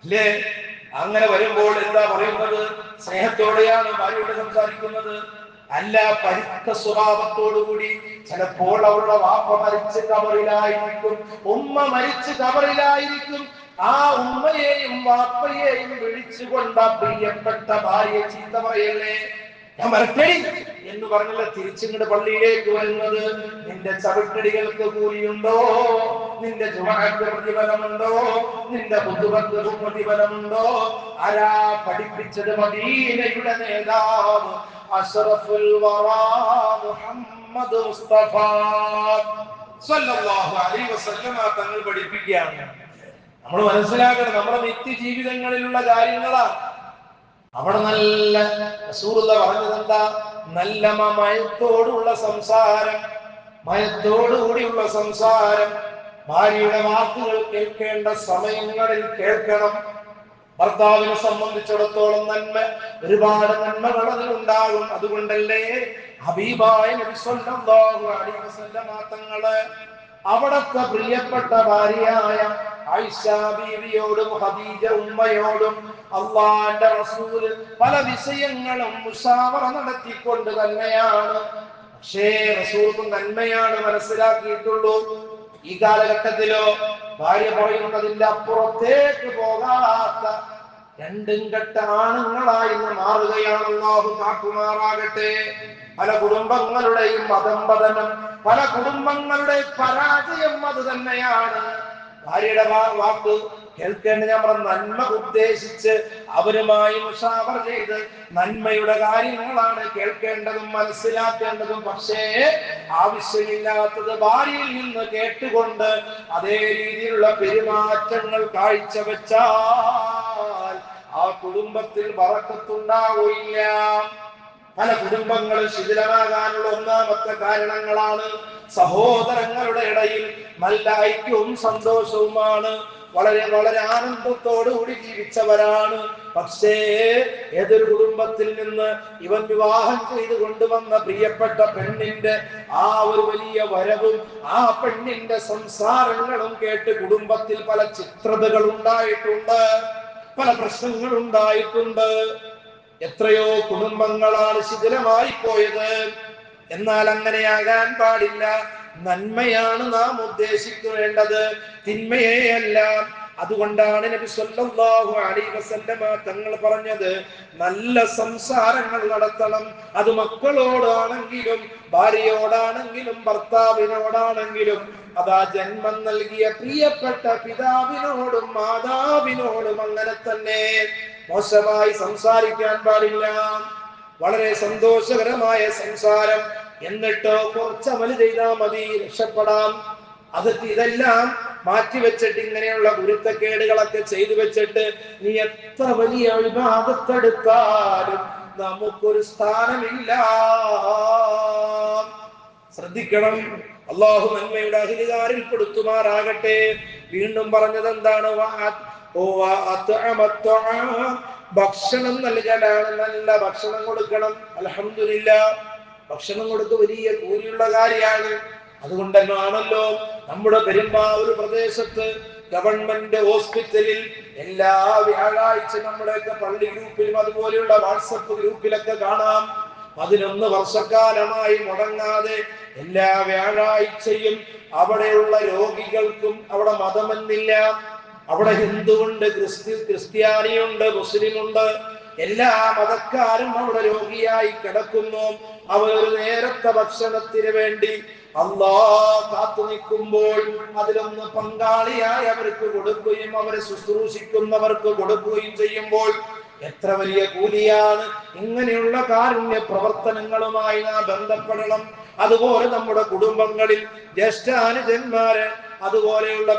അല്ലേ? അങ്ങനെ വരുമ്പോൾ എന്താ പറയുന്നത്? സ്നേഹത്തോടെയാണ് ഭാര്യയോട് സംസാരിക്കുന്നത്, അല്ല പരുത്ത സ്വഭാവത്തോടുകൂടി. ചിലപ്പോൾ അവളുടെ വാപ്പ മരിച്ച് കബറിലായിരിക്കും, ഉമ്മ മരിച്ച് കബറിലായിരിക്കും. ആ ഉമ്മയെയും വാപ്പയെയും വിളിച്ചുകൊണ്ട് പ്രിയപ്പെട്ട ഭാര്യ ചീത്ത പറയല്ലേ, ഞാൻ വരട്ടെ എന്ന് പറഞ്ഞല്ല തിരിച്ചിങ്ങോട്ട് പള്ളിയിലേക്ക് വരുന്നത്. നിന്റെ ചവിട്ടടികൾക്ക് കൂലിയുണ്ടോ? നിന്റെ ജുമഅക്ക് പ്രതിഫലമുണ്ടോ? നിന്റെ ഖുതുബക്ക് പ്രതിഫലമുണ്ടോ? ആരാ പഠിപ്പിച്ചത്? മദീനയുടെ നേതാവ് അഷ്റഫുൽ വറാ മുഹമ്മദ് മുസ്തഫ സല്ലല്ലാഹു അലൈഹി വസല്ലമ തങ്ങൾ പഠിപ്പിക്കുകയാണ്. നമ്മൾ മനസ്സിലാക്കണം, നമ്മുടെ നിത്യ ജീവിതങ്ങളിലുള്ള കാര്യങ്ങളാണ്. അവിടെ നല്ല റസൂലുള്ള പറഞ്ഞതെന്താ? നല്ല മയത്തോടുള്ള സംസാരം, മയത്തോടുകൂടിയുള്ള സംസാരം. ഭാര്യയുടെ വാക്കുകൾ കേൾക്കേണ്ട സമയങ്ങളിൽ കേൾക്കണം. ഭർത്താവിനെ സംബന്ധിച്ചിടത്തോളം ഒരുപാട് നന്മകൾ അതിലുണ്ടാകും. അതുകൊണ്ടല്ലേ ഹബീബായ നബി സല്ലല്ലാഹു അലൈഹി വസല്ലമ തങ്ങള് അവിടത്തെ പ്രിയപ്പെട്ട ഭാര്യയായ ആയിഷ ബീവിയോടും ഖദീജ ഉമ്മയോടും അല്ലാഹുവിന്റെ റസൂല് പല വിഷയങ്ങളും മുശാവറ നടത്തിക്കൊണ്ട് തന്നെയാണ്. പക്ഷേ റസൂലും നന്മയാണ് മനസ്സിലാക്കിയിട്ടുള്ളൂ. ഈ കാലഘട്ടത്തിലോ ഭാര്യ പറയുന്നതിന്റെ അപ്പുറത്തേക്ക് പോകാത്ത രണ്ടും കെട്ട ആണുങ്ങളായി മാറുകയാണ്. അല്ലാഹു കാക്കുമാറാകട്ടെ. പല കുടുംബങ്ങളുടെയും അധംപതനം, പല കുടുംബങ്ങളുടെ പരാജയം അത് തന്നെയാണ്. ഭാര്യയുടെ വാക്ക് കേൾക്കേണ്ട നമ്മൾ നന്മ ഉദ്ദേശിച്ച് അവരുമായി മുശാവറ ചെയ്ത് നന്മയുടെ കാര്യങ്ങളാണ് കേൾക്കേണ്ടതും മനസ്സിലാക്കേണ്ടതും. പക്ഷേ ആവശ്യമില്ലാത്തത് ഭാര്യയിൽ നിന്ന് കേട്ടുകൊണ്ട് അതേ രീതിയിലുള്ള പെരുമാറ്റങ്ങൾ കാഴ്ചവെച്ചാൽ ആ കുടുംബത്തിൽ ബറക്കത്തുണ്ടാവില്ല. പല കുടുംബങ്ങളും ശിഥിലമാകാനുള്ള ഒന്നാമത്തെ കാരണങ്ങളാണ് സഹോദരങ്ങളുടെ ഇടയിൽ നല്ല ഐക്യവും സന്തോഷവുമാണ്. വളരെ വളരെ ആനന്ദത്തോടുകൂടി ജീവിച്ചവരാണ്. പക്ഷേ ഏതൊരു കുടുംബത്തിൽ നിന്ന് ഇവൻ വിവാഹം ചെയ്ത് കൊണ്ടുവന്ന പ്രിയപ്പെട്ട പെണ്ണിന്റെ ആ ഒരു വലിയ വരവും ആ പെണ്ണിന്റെ സംസാരങ്ങളും കേട്ട് കുടുംബത്തിൽ പല ചിത്രതകൾ ഉണ്ടായിട്ടുണ്ട്, പല പ്രശ്നങ്ങൾ ഉണ്ടായിട്ടുണ്ട്. എത്രയോ കുടുംബങ്ങളാണ് ശിഥിലമായി പോയത്. എന്നാൽ അങ്ങനെയാകാൻ പാടില്ല. നന്മയാണ് നാം ഉദ്ദേശിക്കേണ്ടത്, തിന്മയെയല്ല. അതുകൊണ്ടാണ് നബി സല്ലല്ലാഹു അലൈഹി വസല്ലമ തങ്ങൾ പറഞ്ഞത് നല്ല സംസാരങ്ങൾ നടത്തണം. അത് മക്കളോടാണെങ്കിലും ഭാര്യയോടാണെങ്കിലും ഭർത്താവിനോടാണെങ്കിലും അതാ ജന്മം നൽകിയ പ്രിയപ്പെട്ട പിതാവിനോടും മാതാവിനോടും അങ്ങനെ തന്നെ. മോശമായി സംസാരിക്കാൻ പാടില്ല. വളരെ സന്തോഷകരമായ സംസാരം. എന്നിട്ടോ കുറച്ചമൽ ചെയ്താൽ മതി, രക്ഷപ്പെടാം. ഇതെല്ലാം മാറ്റിവെച്ചിട്ട് ഇങ്ങനെയുള്ള ഗുരുത്തക്കേടുകളൊക്കെ ചെയ്തു വെച്ചിട്ട് നീ എത്ര വലിയ ഇബാദത്തെടുത്താലും നമുക്കൊരു സ്ഥാനമില്ല. ശ്രദ്ധിക്കണം. അള്ളാഹു നന്മയുടെ അഹിലുകാരിൽ പെടുത്തുമാറാകട്ടെ. വീണ്ടും പറഞ്ഞത് എന്താണ്? ഭക്ഷണം നൽകലാണ്. നല്ല ഭക്ഷണം കൊടുക്കണം. അൽഹംദുലില്ലാഹ്, ഭക്ഷണം കൊടുത്ത് വലിയ കൂലിയുള്ള കാര്യമാണ്. അതുകൊണ്ടാണല്ലോ നമ്മുടെ പെരുമ്പാവൂർ പ്രദേശത്ത് ഗവൺമെന്റ് ഹോസ്പിറ്റലിൽ എല്ലാ വ്യാഴാഴ്ച നമ്മുടെയൊക്കെ പള്ളി ഗ്രൂപ്പിലും അതുപോലെയുള്ള വാട്സപ്പ് ഗ്രൂപ്പിലൊക്കെ കാണാം, 11 വർഷക്കാലമായി മുടങ്ങാതെ എല്ലാ വ്യാഴാഴ്ചയും അവിടെയുള്ള രോഗികൾക്കും, അവിടെ മതമെന്നില്ല, അവിടെ ഹിന്ദുവുണ്ട്, ക്രിസ്ത്യാനിയുണ്ട്, മുസ്ലിമുണ്ട്, എല്ലാ മതക്കാരും അവിടെ രോഗിയായി കിടക്കുന്നു. അവർ ഒരു നേരത്തെ ഭക്ഷണത്തിന് വേണ്ടി അല്ലാഹ് കാത്തു നിൽക്കുമ്പോൾ അതിലൊന്ന് പങ്കാളിയായി അവർക്ക് കൊടുക്കുകയും അവരെ ശുശ്രൂഷിക്കുന്നവർക്ക് കൊടുക്കുകയും ചെയ്യുമ്പോൾ എത്ര വലിയ കൂലിയാണ്. ഇങ്ങനെയുള്ള കാരുണ്യ പ്രവർത്തനങ്ങളുമായി നാം ബന്ധപ്പെടണം. അതുപോലെ നമ്മുടെ കുടുംബങ്ങളിൽ ജ്യേഷ്ഠാനുജന്മാരെ അതുപോലെയുള്ള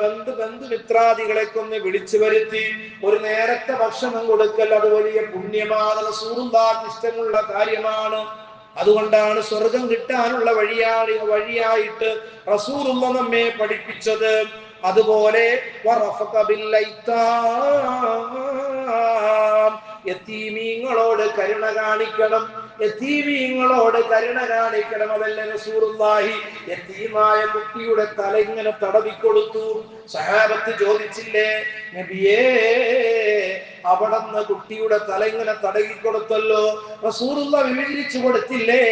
ബന്ധുമിത്രാദികളെ ഒന്ന് വിളിച്ചു വരുത്തി ഒരു നേരത്തെ ഭക്ഷണം കൊടുക്കൽ അത് വലിയ പുണ്യമാണ്. റസൂലുള്ളാഹിക്ക് ഇഷ്ടമുള്ള കാര്യമാണ്. അതുകൊണ്ടാണ് സ്വർഗം കിട്ടാനുള്ള വഴിയായിട്ട് റസൂലുള്ളാഹി നമ്മെ പഠിപ്പിച്ചത്. അതുപോലെ യതീമീങ്ങളോട് കരുണ കാണിക്കണം, യതീമീങ്ങളോട് കരുണ കാണിക്കണം. അതല്ല റസൂലുള്ളാഹി യതീമായ കുട്ടിയുടെ തല ഇങ്ങനെ തടവിക്കൊടുത്തു. സഹാബത്ത് ചോദിച്ചില്ലേ, നബിയേ അവിടുന്ന് കുട്ടിയുടെ തല ഇങ്ങനെ തടവിക്കൊടുത്തല്ലോ, റസൂലുള്ളാഹി വിവരിച്ചു കൊടുത്തില്ലേ?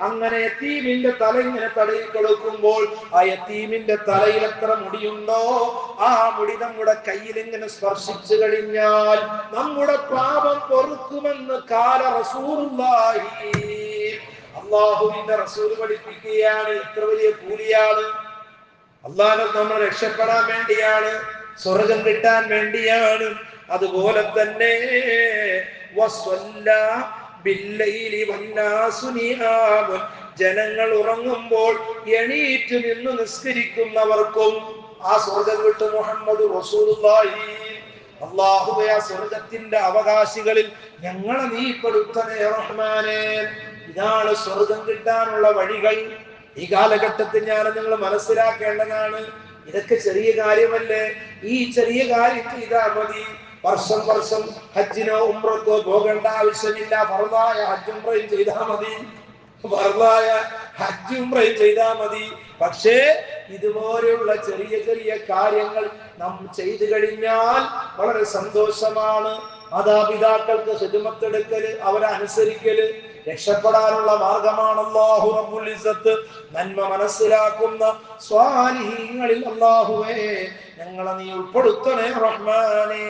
അങ്ങനെ യതീമിന്റെ തല ഇങ്ങനെ തടവിക്കൊടുക്കുമ്പോൾ ആ യതീമിന്റെ തലയിൽ എത്ര മുടിയുണ്ടോ ആ മുടി നമ്മുടെ കയ്യിൽ ഇങ്ങനെ സ്പർശിച്ചു കഴിഞ്ഞാൽ നമ്മുടെ പാപം പൊറുക്കുമെന്ന് കാല റസൂലുള്ളാഹി. അല്ലാഹുവിന്റെ റസൂൽ പഠിപ്പിക്കുകയാണ്. എത്ര വലിയ കൂലിയാണ്. അല്ലാഹു നമ്മൾ രക്ഷപ്പെടാൻ വേണ്ടിയാണ്, സ്വർഗം കിട്ടാൻ വേണ്ടിയാണ്. അതുപോലെ തന്നെ ജനങ്ങൾ ഉറങ്ങുമ്പോൾ എണീറ്റ് നിന്ന് നിസ്കരിക്കുന്നവർക്കും ആ സ്വർഗം കിട്ടും. മുഹമ്മദ് റസൂലുള്ളാഹി. അല്ലാഹുവേ, ആ സ്വർഗത്തിന്റെ അവകാശികളിൽ ഞങ്ങളെ നീ പെടുത്തണേ റഹ്മാനേ. ഇതാണ് സ്വർഗം കിട്ടാനുള്ള വഴികൾ. ഈ കാലഘട്ടത്തിൽ ഞാൻ നിങ്ങൾ മനസ്സിലാക്കേണ്ടതാണ്. ഇതൊക്കെ ചെറിയ കാര്യമല്ലേ? ഈ ചെറിയ കാര്യം ചെയ്താൽ മതി. വർഷം ഹജ്ജിനോ ഉംറക്കോ പോകേണ്ട ആവശ്യമില്ല. ഫർളായ ഹജ്ജ് ഉംറയും ചെയ്താൽ മതി, ഫർളായ ഹജ്ജ് ഉംറയും ചെയ്താൽ മതി. പക്ഷേ ഇതുപോലെയുള്ള ചെറിയ ചെറിയ കാര്യങ്ങൾ നാം ചെയ്തു കഴിഞ്ഞാൽ വളരെ സന്തോഷമാണ്. മാതാപിതാക്കൾക്ക് ഖിദ്മത്തെടുക്കല്, അവരെ അനുസരിക്കല് രക്ഷപ്പെടാനുള്ള മാർഗമാണ്. അല്ലാഹു റബ്ബുൽ ഇസ്സത്ത് നന്മ മനസ്സിലാക്കുന്ന സ്വാലിഹീങ്ങളിൽ അല്ലാഹുവേ ഞങ്ങളെ നീ ഉൾപ്പെടുത്തണേ റഹ്മാനേ.